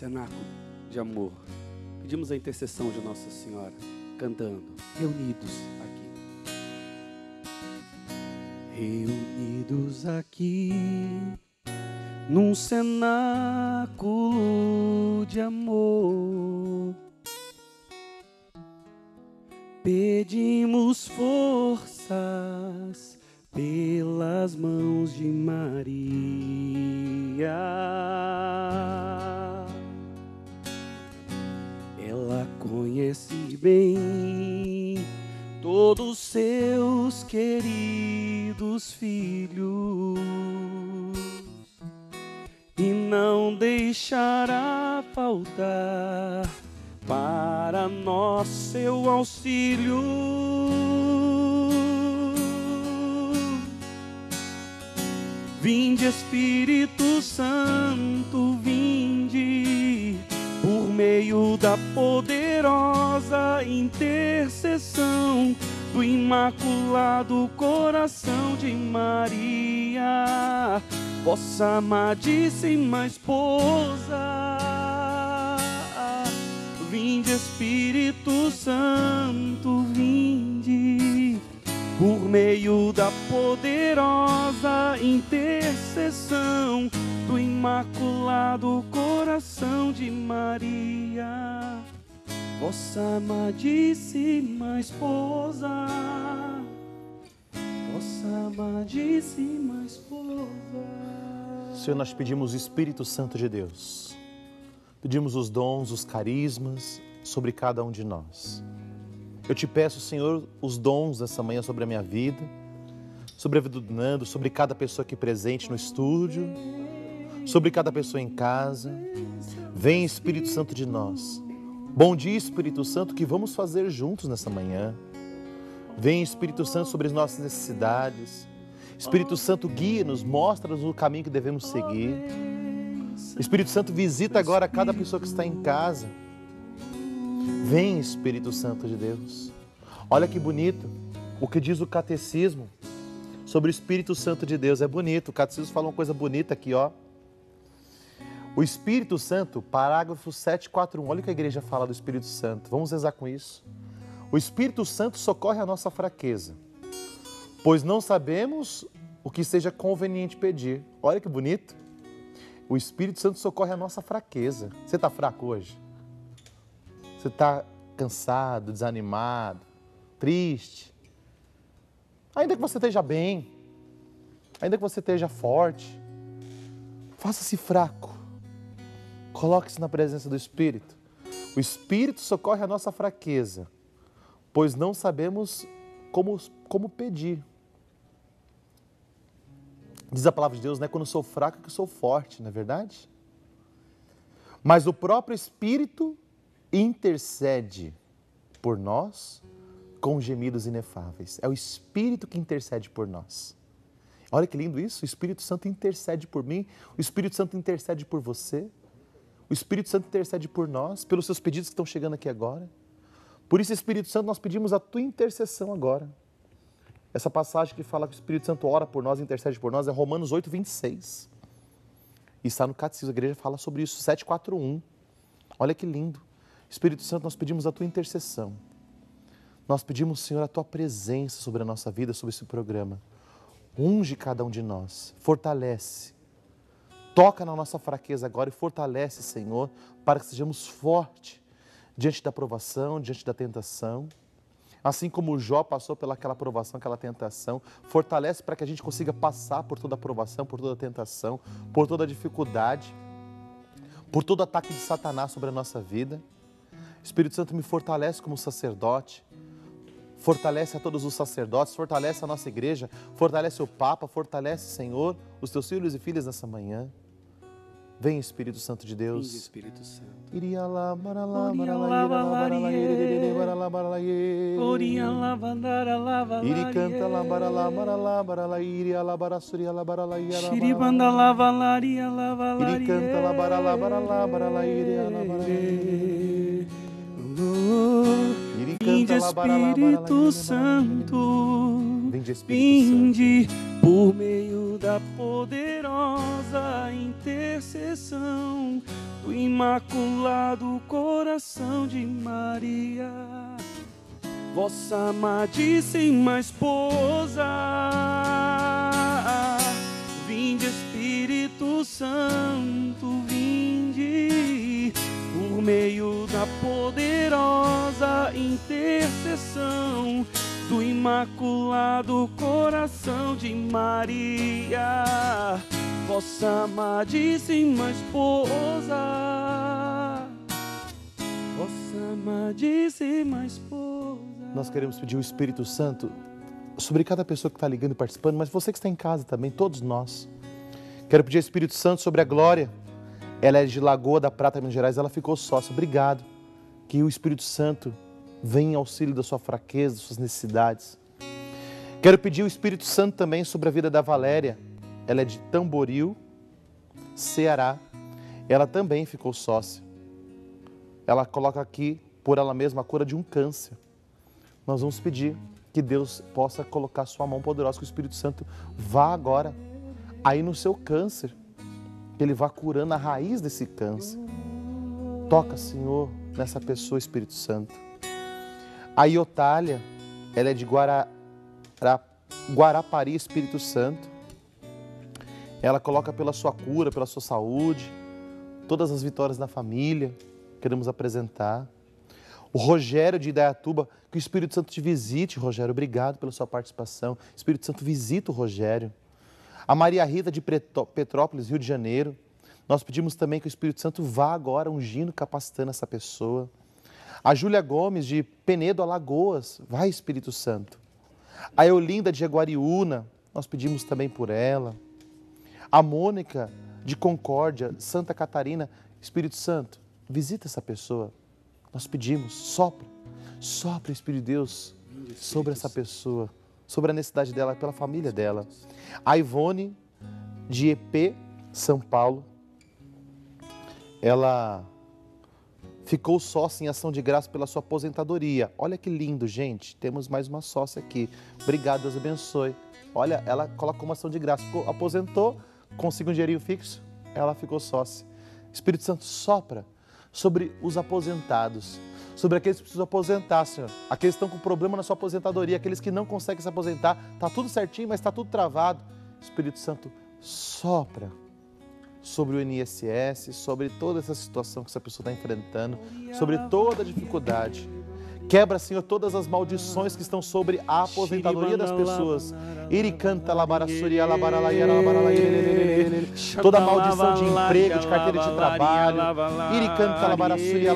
cenáculo de amor. Pedimos a intercessão de Nossa Senhora, cantando, reunidos aqui. Reunidos aqui, num cenáculo de amor, pedimos forças pelas mãos de Maria. Ela conhece bem todos seus queridos filhos e não deixará faltar para nós seu auxílio. Vinde, Espírito Santo, vinde, por meio da poderosa intercessão do Imaculado Coração de Maria, vossa amadíssima esposa. Vinde, Espírito Santo, vinde, por meio da poderosa intercessão do Imaculado Coração de Maria, vossa amadíssima esposa, vossa amadíssima esposa. Senhor, nós pedimos o Espírito Santo de Deus. Pedimos os dons, os carismas sobre cada um de nós. Eu te peço, Senhor, os dons dessa manhã sobre a minha vida, sobre a vida do Nando, sobre cada pessoa aqui presente no estúdio, sobre cada pessoa em casa. Vem, Espírito Santo de nós. Bom dia, Espírito Santo, que vamos fazer juntos nessa manhã. Vem, Espírito Santo, sobre as nossas necessidades. Espírito Santo, guia-nos, mostra-nos o caminho que devemos seguir. Espírito Santo, visita agora cada pessoa que está em casa. Vem, Espírito Santo de Deus. Olha que bonito o que diz o Catecismo sobre o Espírito Santo de Deus. É bonito, o Catecismo fala uma coisa bonita aqui, ó. O Espírito Santo, parágrafo 741. Olha o que a igreja fala do Espírito Santo. Vamos rezar com isso. O Espírito Santo socorre a nossa fraqueza, pois não sabemos o que seja conveniente pedir. Olha que bonito. O Espírito Santo socorre a nossa fraqueza. Você está fraco hoje? Você está cansado, desanimado, triste? Ainda que você esteja bem, ainda que você esteja forte, faça-se fraco. Coloque-se na presença do Espírito. O Espírito socorre a nossa fraqueza, pois não sabemos como pedir. Diz a palavra de Deus, né? Quando eu sou fraco, que eu sou forte, não é verdade? Mas o próprio Espírito intercede por nós com gemidos inefáveis. É o Espírito que intercede por nós. Olha que lindo isso, o Espírito Santo intercede por mim, o Espírito Santo intercede por você, o Espírito Santo intercede por nós, pelos seus pedidos que estão chegando aqui agora. Por isso, Espírito Santo, nós pedimos a tua intercessão agora. Essa passagem que fala que o Espírito Santo ora por nós, intercede por nós, é Romanos 8, 26. E está no Catecismo, a igreja fala sobre isso, 741. Olha que lindo. Espírito Santo, nós pedimos a tua intercessão. Nós pedimos, Senhor, a tua presença sobre a nossa vida, sobre esse programa. Unge cada um de nós, fortalece. Toca na nossa fraqueza agora e fortalece, Senhor, para que sejamos fortes diante da provação, diante da tentação. Assim como Jó passou pelaquela provação, aquela tentação, fortalece para que a gente consiga passar por toda a provação, por toda a tentação, por toda a dificuldade, por todo ataque de Satanás sobre a nossa vida. Espírito Santo, me fortalece como sacerdote, fortalece a todos os sacerdotes, fortalece a nossa igreja, fortalece o Papa, fortalece, Senhor, os teus filhos e filhas nessa manhã. Vem, Espírito Santo de Deus. Vem, Espírito Santo. Iria lá, Iri canta lá, baralá, iria lá, baraçuria lá, baralá, iria lá, Shiribanda lavalaria lavalaria. Iri canta lá, baralá, iria lá, Vinde, Espírito Santo, Vinde por meio da poderosa intercessão do Imaculado Coração de Maria, vossa amadíssima esposa. Vinde, Espírito Santo, vinde por meio da poderosa intercessão do Imaculado Coração de Maria, vossa amadíssima esposa, vossa amadíssima esposa. Nós queremos pedir o Espírito Santo sobre cada pessoa que está ligando e participando, mas você que está em casa também, todos nós. Quero pedir o Espírito Santo sobre a Glória. Ela é de Lagoa da Prata, Minas Gerais, ela ficou sócia. Obrigado. Que o Espírito Santo venha em auxílio da sua fraqueza, das suas necessidades. Quero pedir o Espírito Santo também sobre a vida da Valéria. Ela é de Tamboril, Ceará. Ela também ficou sócia. Ela coloca aqui, por ela mesma, a cura de um câncer. Nós vamos pedir que Deus possa colocar sua mão poderosa, que o Espírito Santo vá agora aí no seu câncer, que Ele vá curando a raiz desse câncer. Toca, Senhor, nessa pessoa, Espírito Santo. A Iotália, ela é de Guarapari, Espírito Santo. Ela coloca pela sua cura, pela sua saúde, todas as vitórias na família, queremos apresentar. O Rogério de Indaiatuba, que o Espírito Santo te visite, Rogério, obrigado pela sua participação. Espírito Santo visita o Rogério. A Maria Rita de Petrópolis, Rio de Janeiro, nós pedimos também que o Espírito Santo vá agora ungindo, capacitando essa pessoa. A Júlia Gomes de Penedo, Alagoas, vai Espírito Santo. A Eulinda de Jaguariúna, nós pedimos também por ela. A Mônica de Concórdia, Santa Catarina, Espírito Santo, visita essa pessoa. Nós pedimos, sopra, Espírito de Deus, sobre essa pessoa, sobre a necessidade dela, pela família dela. A Ivone, de EP, São Paulo, ela ficou sócia em ação de graça pela sua aposentadoria. Olha que lindo, gente, temos mais uma sócia aqui. Obrigado, Deus abençoe. Olha, ela colocou uma ação de graça, aposentou, conseguiu um dinheirinho fixo, ela ficou sócia. Espírito Santo, sopra sobre os aposentados, sobre aqueles que precisam aposentar, Senhor. Aqueles que estão com problema na sua aposentadoria, aqueles que não conseguem se aposentar. Está tudo certinho, mas está tudo travado. Espírito Santo, sopra sobre o INSS, sobre toda essa situação que essa pessoa está enfrentando, sobre toda a dificuldade. Quebra, Senhor, todas as maldições que estão sobre a aposentadoria das pessoas. Iricanta, labaraçuria, toda maldição de emprego, de carteira de trabalho. Iricanta, labaraçuria,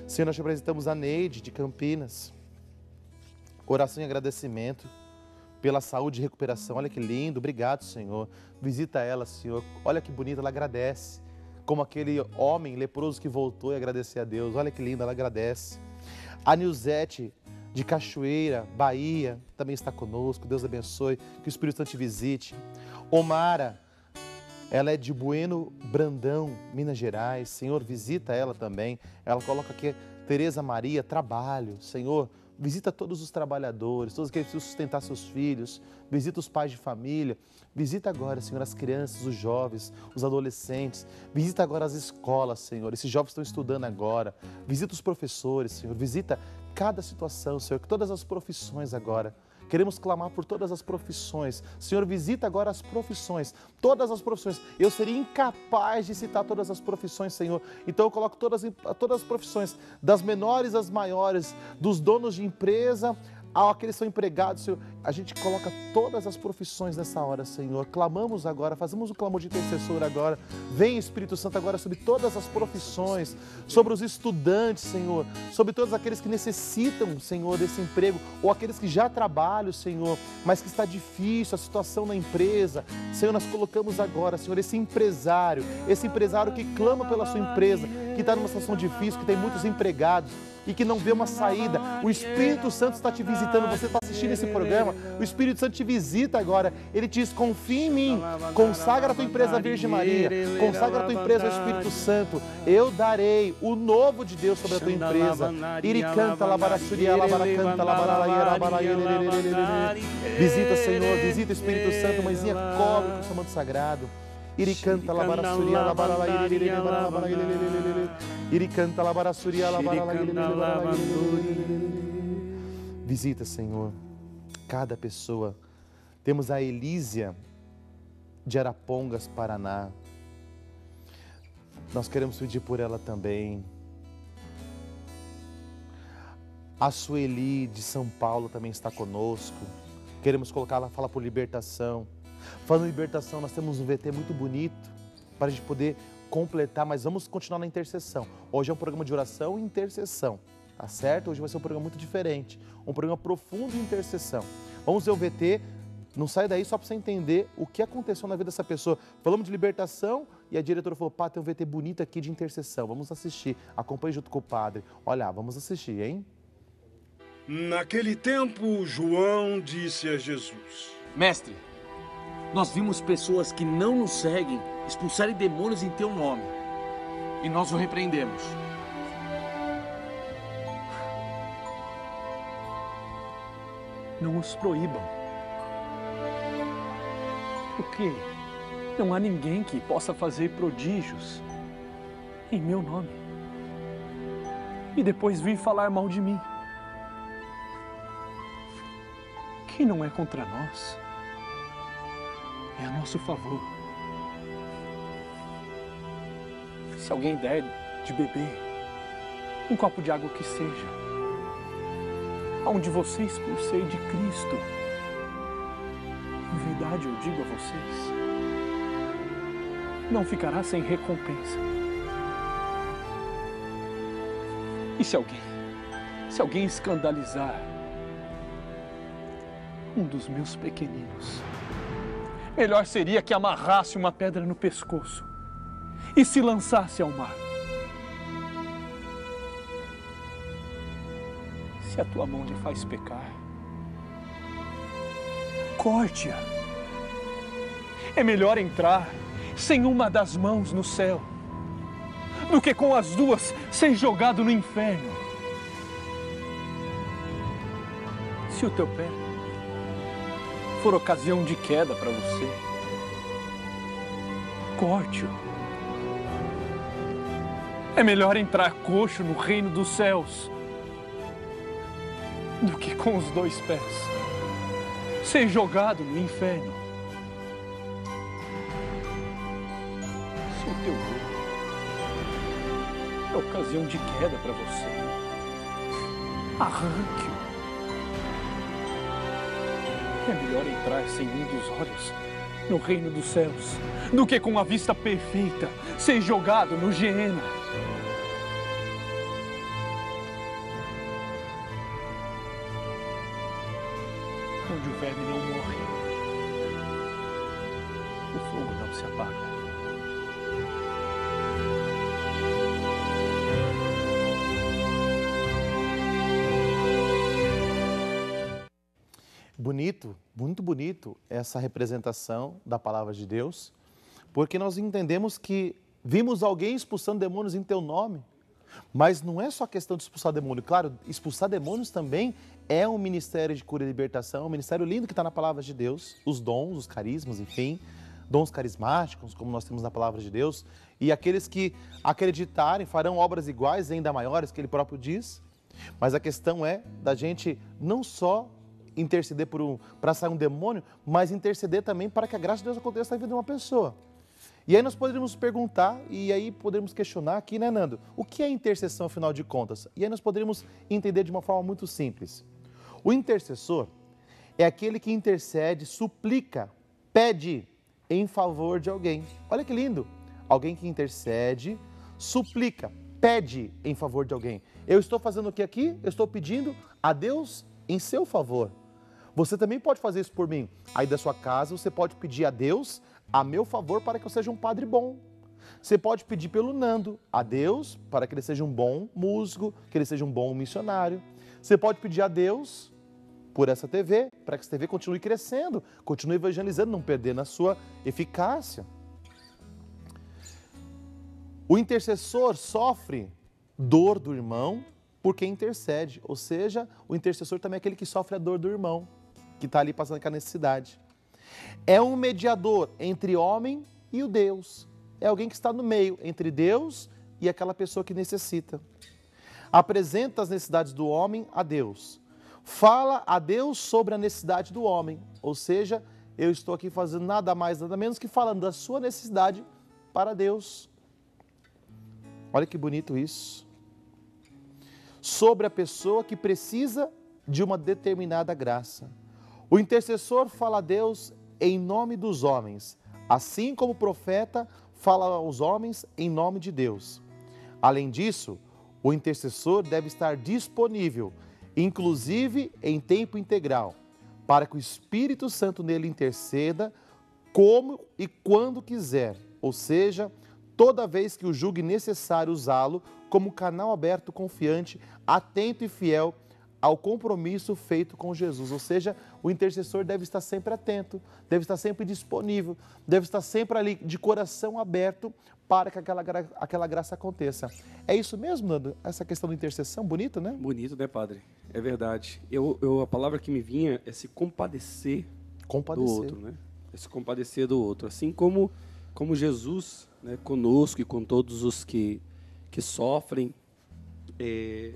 Senhor, nós te apresentamos a Neide de Campinas. Oração e agradecimento pela saúde e recuperação. Olha que lindo, obrigado, Senhor. Visita ela, Senhor. Olha que bonita, ela agradece. Como aquele homem leproso que voltou e agradecer a Deus. Olha que lindo, ela agradece. A Nilzete, de Cachoeira, Bahia, também está conosco. Deus abençoe, que o Espírito Santo te visite. Omara, ela é de Bueno Brandão, Minas Gerais. Senhor, visita ela também. Ela coloca aqui, Tereza Maria, trabalho. Senhor, visita todos os trabalhadores, todos aqueles que precisam sustentar seus filhos, visita os pais de família, visita agora, Senhor, as crianças, os jovens, os adolescentes, visita agora as escolas, Senhor, esses jovens estão estudando agora, visita os professores, Senhor, visita cada situação, Senhor, todas as profissões agora. Queremos clamar por todas as profissões. Senhor, visita agora as profissões, todas as profissões. Eu seria incapaz de citar todas as profissões, Senhor. Então eu coloco todas as profissões, das menores às maiores, dos donos de empresa aqueles que são empregados, Senhor. A gente coloca todas as profissões nessa hora, Senhor. Clamamos agora, fazemos o clamor de intercessor agora. Vem, Espírito Santo, agora sobre todas as profissões, sobre os estudantes, Senhor, sobre todos aqueles que necessitam, Senhor, desse emprego, ou aqueles que já trabalham, Senhor, mas que está difícil a situação na empresa. Senhor, nós colocamos agora, Senhor, esse empresário que clama pela sua empresa, que está numa situação difícil, que tem muitos empregados e que não vê uma saída. O Espírito Santo está te visitando, você está assistindo esse programa, o Espírito Santo te visita agora. Ele te diz, confia em mim, consagra a tua empresa à Virgem Maria, consagra a tua empresa ao Espírito Santo. Eu darei o novo de Deus sobre a tua empresa. Iricanta, labaraçuria, labaracanta, visita, Senhor, visita o Espírito Santo, mãezinha, cobre com o seu manto sagrado. Iricanta, labaraçuria, iricanta, labaraçuria, visita, Senhor, cada pessoa. Temos a Elísia de Arapongas, Paraná. Nós queremos pedir por ela também. A Sueli de São Paulo também está conosco. Queremos colocá-la, fala por libertação. Falando em libertação, nós temos um VT muito bonito para a gente poder completar, mas vamos continuar na intercessão. Hoje é um programa de oração e intercessão, tá certo? Hoje vai ser um programa muito diferente, um programa profundo de intercessão. Vamos ver o VT, não sai daí só para você entender o que aconteceu na vida dessa pessoa. Falamos de libertação e a diretora falou, pá, tem um VT bonito aqui de intercessão, vamos assistir. Acompanhe junto com o padre. Olha, vamos assistir, hein? Naquele tempo, João disse a Jesus: Mestre, nós vimos pessoas que não nos seguem expulsarem demônios em teu nome. E nós o repreendemos. Não os proíbam. Porque não há ninguém que possa fazer prodígios em meu nome. E depois vir falar mal de mim. Quem não é contra nós é a nosso favor. Se alguém der de beber um copo de água que seja, aonde vocês, por ser de Cristo, em verdade eu digo a vocês, não ficará sem recompensa. E se alguém escandalizar um dos meus pequeninos, melhor seria que amarrasse uma pedra no pescoço e se lançasse ao mar. Se a tua mão lhe faz pecar, corte-a. É melhor entrar sem uma das mãos no céu do que com as duas ser jogado no inferno. Se o teu pé for ocasião de queda para você, corte-o. É melhor entrar coxo no reino dos céus do que com os dois pés ser jogado no inferno. Se o teu olho é ocasião de queda para você, arranque-o. É melhor entrar sem um dos olhos no reino dos céus do que com a vista perfeita ser jogado no Geena. Onde o verme não morre, o fogo não se apaga. Bonito, muito bonito essa representação da palavra de Deus, porque nós entendemos que vimos alguém expulsando demônios em teu nome, mas não é só questão de expulsar demônio. Claro, expulsar demônios também é um ministério de cura e libertação, um ministério lindo que está na palavra de Deus, os dons, os carismas, enfim, dons carismáticos, como nós temos na palavra de Deus, e aqueles que acreditarem farão obras iguais, ainda maiores, que ele próprio diz, mas a questão é da gente não só interceder para sair um demônio, mas interceder também para que a graça de Deus aconteça na vida de uma pessoa. E aí nós poderíamos perguntar, e aí poderíamos questionar aqui, né, Nando? O que é intercessão, afinal de contas? E aí nós poderíamos entender de uma forma muito simples. O intercessor é aquele que intercede, suplica, pede em favor de alguém. Olha que lindo! Alguém que intercede, suplica, pede em favor de alguém. Eu estou fazendo o que aqui? Eu estou pedindo a Deus em seu favor. Você também pode fazer isso por mim. Aí da sua casa você pode pedir a Deus a meu favor para que eu seja um padre bom. Você pode pedir pelo Nando a Deus para que ele seja um bom músico, que ele seja um bom missionário. Você pode pedir a Deus por essa TV, para que essa TV continue crescendo, continue evangelizando, não perdendo a sua eficácia. O intercessor sofre dor do irmão porque intercede, ou seja, o intercessor também é aquele que sofre a dor do irmão, que está ali passando aquela necessidade. É um mediador entre homem e o Deus. É alguém que está no meio entre Deus e aquela pessoa que necessita. Apresenta as necessidades do homem a Deus. Fala a Deus sobre a necessidade do homem. Ou seja, eu estou aqui fazendo nada mais, nada menos que falando da sua necessidade para Deus. Olha que bonito isso. Sobre a pessoa que precisa de uma determinada graça. O intercessor fala a Deus em nome dos homens, assim como o profeta fala aos homens em nome de Deus. Além disso, o intercessor deve estar disponível, inclusive em tempo integral, para que o Espírito Santo nele interceda como e quando quiser, ou seja, toda vez que o julgue necessário usá-lo como canal aberto, confiante, atento e fiel ao compromisso feito com Jesus. Ou seja, o intercessor deve estar sempre atento, deve estar sempre disponível, deve estar sempre ali de coração aberto para que aquela graça aconteça. É isso mesmo, Nando? Essa questão da intercessão, bonito, né? Bonito, né, padre? É verdade. A palavra que me vinha é se compadecer do outro, né? É se compadecer do outro. Assim como Jesus, né, conosco e com todos os que sofrem,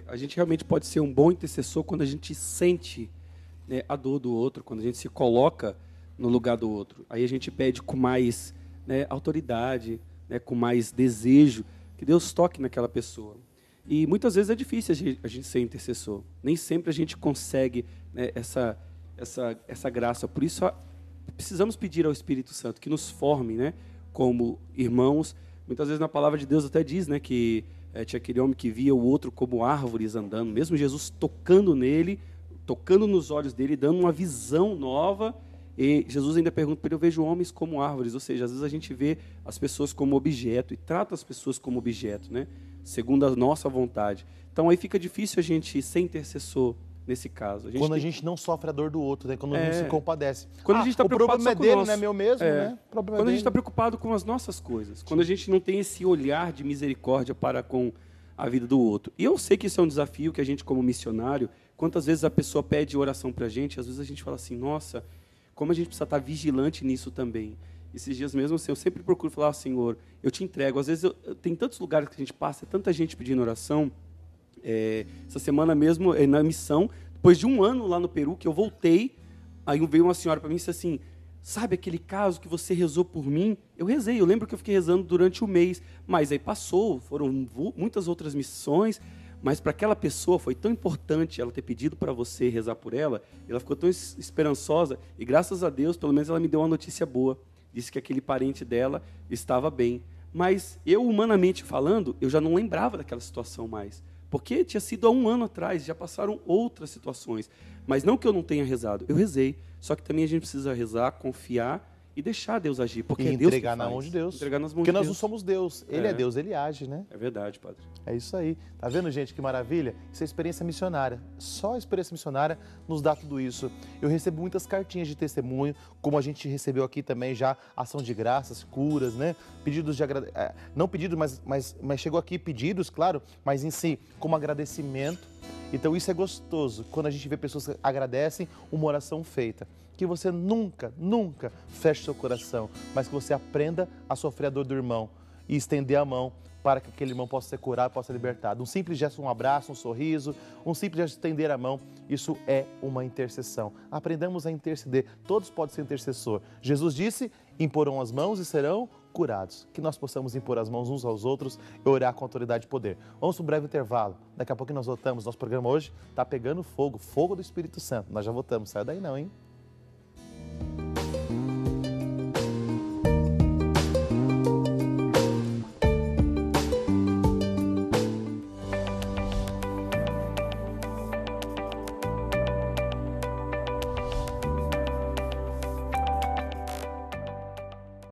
a gente realmente pode ser um bom intercessor quando a gente sente, né, a dor do outro, quando a gente se coloca no lugar do outro. Aí a gente pede com mais, né, autoridade, né, com mais desejo, que Deus toque naquela pessoa. E muitas vezes é difícil a gente ser intercessor. Nem sempre a gente consegue, né, essa graça. Por isso, precisamos pedir ao Espírito Santo que nos forme, né, como irmãos. Muitas vezes na palavra de Deus até diz, né, que tinha aquele homem que via o outro como árvores andando, mesmo Jesus tocando nele, tocando nos olhos dele, dando uma visão nova, e Jesus ainda pergunta para ele: eu vejo homens como árvores, ou seja, às vezes a gente vê as pessoas como objeto e trata as pessoas como objeto, né, segundo a nossa vontade. Então aí fica difícil a gente ser intercessor nesse caso. Quando a gente não sofre a dor do outro, né? Quando a gente se compadece. Quando a gente está preocupado só com o problema é dele, não é meu mesmo, né? Quando a gente está preocupado com as nossas coisas, quando a gente não tem esse olhar de misericórdia para com a vida do outro. E eu sei que isso é um desafio que a gente, como missionário, quantas vezes a pessoa pede oração para a gente, às vezes a gente fala assim: nossa, como a gente precisa estar vigilante nisso também. Esses dias mesmo, assim, eu sempre procuro falar: Senhor, eu te entrego. Às vezes tem tantos lugares que a gente passa, tanta gente pedindo oração. Essa semana mesmo, na missão, depois de 1 ano lá no Peru, que eu voltei, aí veio uma senhora para mim e disse assim: sabe aquele caso que você rezou por mim? Eu rezei, eu lembro que eu fiquei rezando durante 1 mês, mas aí passou, foram muitas outras missões, mas para aquela pessoa foi tão importante ela ter pedido para você rezar por ela, ela ficou tão esperançosa, e graças a Deus, pelo menos ela me deu uma notícia boa, disse que aquele parente dela estava bem. Mas eu, humanamente falando, eu já não lembrava daquela situação mais. Porque tinha sido há 1 ano atrás, já passaram outras situações. Mas não que eu não tenha rezado, eu rezei. Só que também a gente precisa rezar, confiar e deixar Deus agir. Porque e é Deus entregar que faz. na mão de Deus. Entregar nas mãos porque de nós Deus. não somos Deus. Ele é Deus, ele age, né? É verdade, padre. É isso aí. Tá vendo, gente, que maravilha? Isso é experiência missionária. Só a experiência missionária nos dá tudo isso. Eu recebo muitas cartinhas de testemunho, como a gente recebeu aqui também já, ação de graças, curas, né? Pedidos de agradecimento. Não pedidos, mas chegou aqui pedidos, claro, mas em si, como agradecimento. Então isso é gostoso, quando a gente vê pessoas que agradecem uma oração feita. Que você nunca, nunca feche seu coração, mas que você aprenda a sofrer a dor do irmão e estender a mão para que aquele irmão possa ser curado, possa ser libertado. Um simples gesto, um abraço, um sorriso, um simples gesto de estender a mão, isso é uma intercessão. Aprendamos a interceder, todos podem ser intercessor. Jesus disse: imporão as mãos e serão curados. Que nós possamos impor as mãos uns aos outros e orar com autoridade e poder. Vamos para um breve intervalo. Daqui a pouco nós voltamos. Nosso programa hoje está pegando fogo, fogo do Espírito Santo. Nós já voltamos, sai daí não, hein?